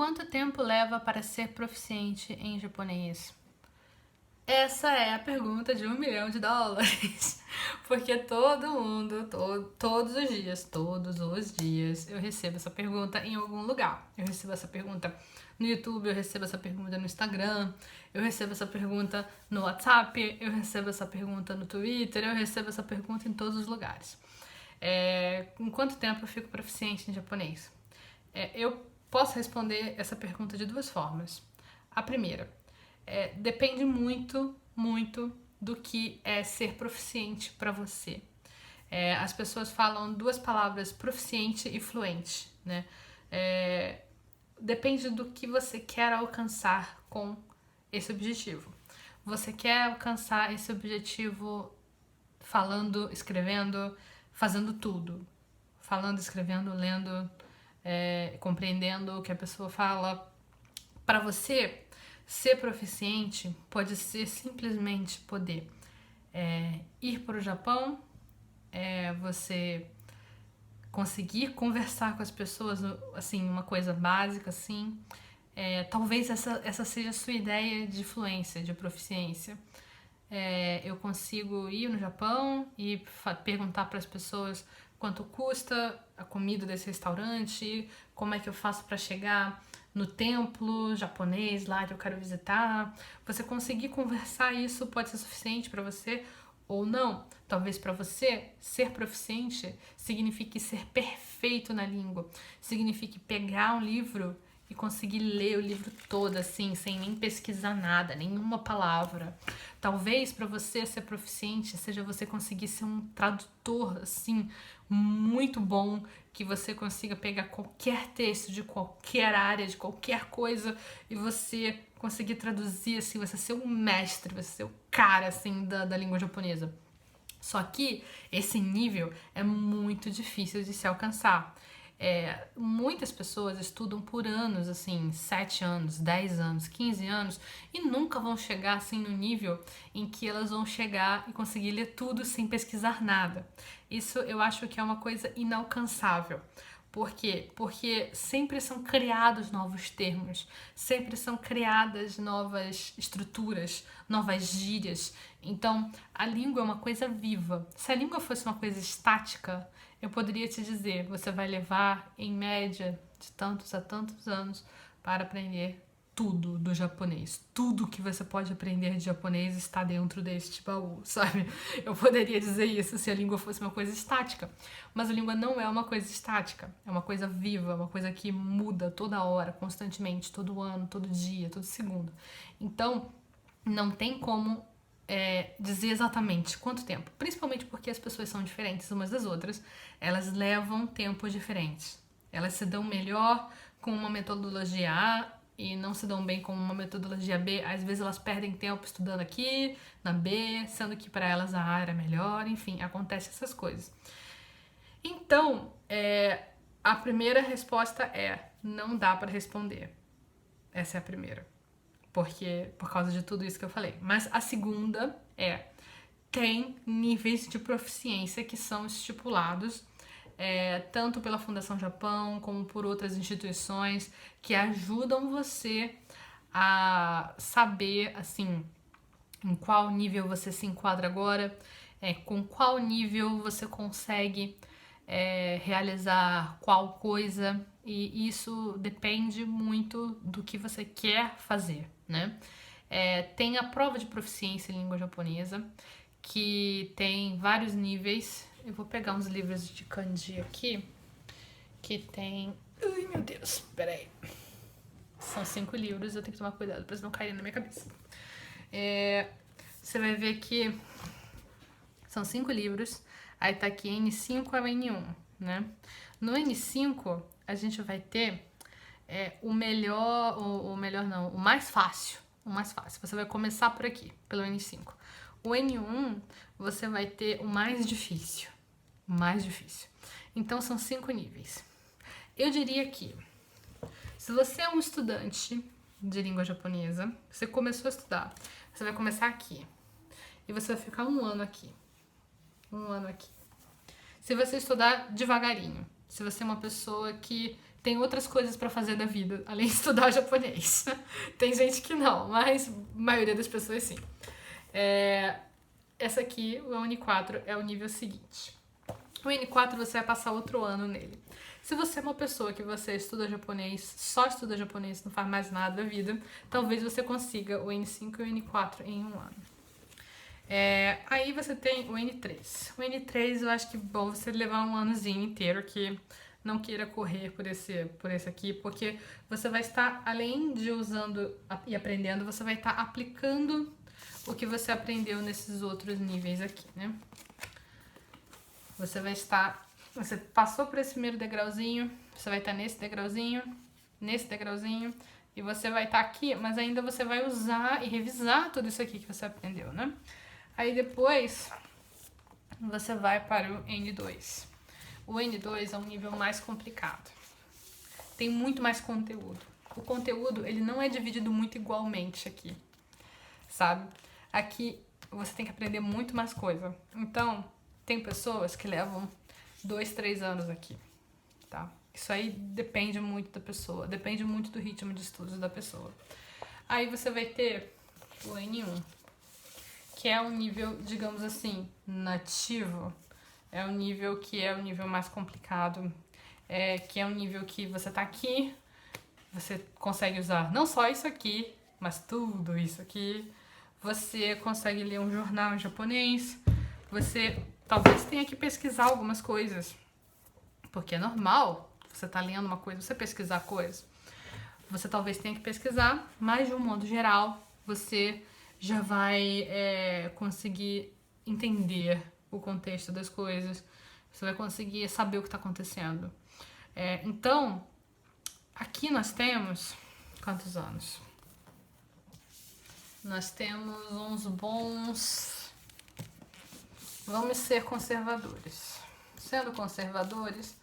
Quanto tempo leva para ser proficiente em japonês? Essa é a pergunta de $1 milhão. Porque todo mundo, todos os dias, eu recebo essa pergunta em algum lugar. Eu recebo essa pergunta no YouTube, eu recebo essa pergunta no Instagram, eu recebo essa pergunta no WhatsApp, eu recebo essa pergunta no Twitter, eu recebo essa pergunta em todos os lugares. Em quanto tempo eu fico proficiente em japonês? Eu posso responder essa pergunta de duas formas. A primeira, depende muito do que é ser proficiente para você. As pessoas falam duas palavras, proficiente e fluente, né? Depende do que você quer alcançar com esse objetivo. Você quer alcançar esse objetivo falando, escrevendo, fazendo tudo. Falando, escrevendo, lendo, compreendendo o que a pessoa fala. Para você, ser proficiente pode ser simplesmente poder ir para o Japão, você conseguir conversar com as pessoas, assim, uma coisa básica, assim. Talvez essa seja a sua ideia de fluência, de proficiência. Eu consigo ir no Japão e perguntar para as pessoas quanto custa a comida desse restaurante, como é que eu faço para chegar no templo japonês lá que eu quero visitar. Você conseguir conversar, isso pode ser suficiente para você ou não. Talvez para você ser proficiente signifique ser perfeito na língua, signifique pegar um livro e conseguir ler o livro todo assim, sem nem pesquisar nada, nenhuma palavra. Talvez para você ser proficiente seja você conseguir ser um tradutor assim muito bom, que você consiga pegar qualquer texto de qualquer área, de qualquer coisa e você conseguir traduzir assim, você ser um mestre, você ser o cara assim da língua japonesa. Só que esse nível é muito difícil de se alcançar. Muitas pessoas estudam por anos, assim, 7 anos, 10 anos, 15 anos, e nunca vão chegar assim no nível em que elas vão chegar e conseguir ler tudo sem pesquisar nada. Isso eu acho que é uma coisa inalcançável. Por quê? Porque sempre são criados novos termos, sempre são criadas novas estruturas, novas gírias. Então, a língua é uma coisa viva. Se a língua fosse uma coisa estática, eu poderia te dizer, você vai levar, em média, de tantos a tantos anos para aprender tudo do japonês. Tudo que você pode aprender de japonês está dentro deste baú, sabe? Eu poderia dizer isso se a língua fosse uma coisa estática. Mas a língua não é uma coisa estática. É uma coisa viva, uma coisa que muda toda hora, constantemente, todo ano, todo dia, todo segundo. Então, não tem como dizer exatamente quanto tempo. Principalmente porque as pessoas são diferentes umas das outras. Elas levam tempos diferentes. Elas se dão melhor com uma metodologia A e não se dão bem com uma metodologia B. Às vezes elas perdem tempo estudando aqui, na B, sendo que para elas a A era melhor. Enfim, acontece essas coisas. Então, a primeira resposta não dá para responder. Essa é a primeira. Por causa de tudo isso que eu falei. Mas a segunda tem níveis de proficiência que são estipulados tanto pela Fundação Japão como por outras instituições que ajudam você a saber, assim, em qual nível você se enquadra agora, com qual nível você consegue realizar qual coisa, e isso depende muito do que você quer fazer, né? Tem a prova de proficiência em língua japonesa, que tem vários níveis. Eu vou pegar uns livros de kanji aqui, que tem... Ai, meu Deus, peraí. São 5 livros, eu tenho que tomar cuidado pra não cair na minha cabeça. Você vai ver que são 5 livros, aí tá aqui N5 ao N1, né? No N5, a gente vai ter o mais fácil. O mais fácil. Você vai começar por aqui, pelo N5. O N1, você vai ter o mais difícil. O mais difícil. Então, são 5 níveis. Eu diria que, se você é um estudante de língua japonesa, você começou a estudar, você vai começar aqui. E você vai ficar um ano aqui. Um ano aqui. Se você estudar devagarinho, Se você é uma pessoa que tem outras coisas pra fazer da vida, além de estudar japonês. Tem gente que não, mas a maioria das pessoas sim. Essa aqui, o N4, é o nível seguinte. O N4 você vai passar outro ano nele. Se você é uma pessoa que você estuda japonês, só estuda japonês, não faz mais nada da vida, talvez você consiga o N5 e o N4 em um ano. Aí você tem o N3. O N3 eu acho que bom você levar um anozinho inteiro, que não queira correr por esse aqui, porque você vai estar, além de usando e aprendendo, você vai estar aplicando o que você aprendeu nesses outros níveis aqui, né? Você passou por esse primeiro degrauzinho, você vai estar nesse degrauzinho, e você vai estar aqui, mas ainda você vai usar e revisar tudo isso aqui que você aprendeu, né? Aí depois, você vai para o N2. O N2 é um nível mais complicado. Tem muito mais conteúdo. O conteúdo, ele não é dividido muito igualmente aqui, sabe? Aqui, você tem que aprender muito mais coisa. Então, tem pessoas que levam 2, 3 anos aqui, tá? Isso aí depende muito da pessoa, depende muito do ritmo de estudos da pessoa. Aí você vai ter o N1, que é um nível, digamos assim, nativo. É um nível que é o nível mais complicado, que é um nível que você tá aqui, você consegue usar não só isso aqui, mas tudo isso aqui. Você consegue ler um jornal em japonês, você talvez tenha que pesquisar algumas coisas, porque é normal, você tá lendo uma coisa, você pesquisar coisas. Você talvez tenha que pesquisar, mas de um modo geral, você já vai conseguir entender o contexto das coisas, você vai conseguir saber o que está acontecendo. Então, aqui nós temos quantos anos? Nós temos uns bons... Vamos ser conservadores. Sendo conservadores,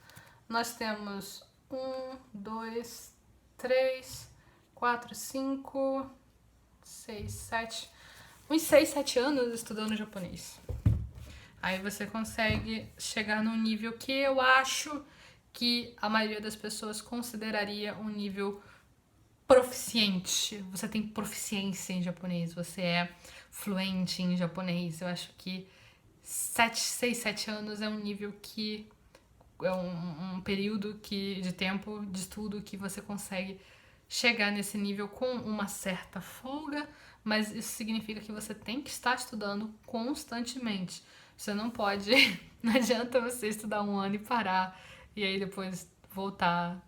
nós temos 1, 2, 3, 4, 5, 6, 7... uns 6, 7 anos estudando japonês. Aí você consegue chegar num nível que eu acho que a maioria das pessoas consideraria um nível proficiente. Você tem proficiência em japonês, você é fluente em japonês. Eu acho que 6, 7 anos é um nível que é um período de tempo de estudo que você consegue chegar nesse nível com uma certa folga, mas isso significa que você tem que estar estudando constantemente. Você não pode... Não adianta você estudar um ano e parar, e aí depois voltar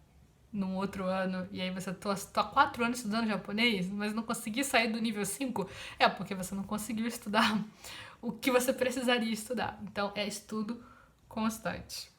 num outro ano, e aí você tá 4 anos estudando japonês, mas não conseguir sair do nível 5, porque você não conseguiu estudar o que você precisaria estudar. Então, é estudo constante.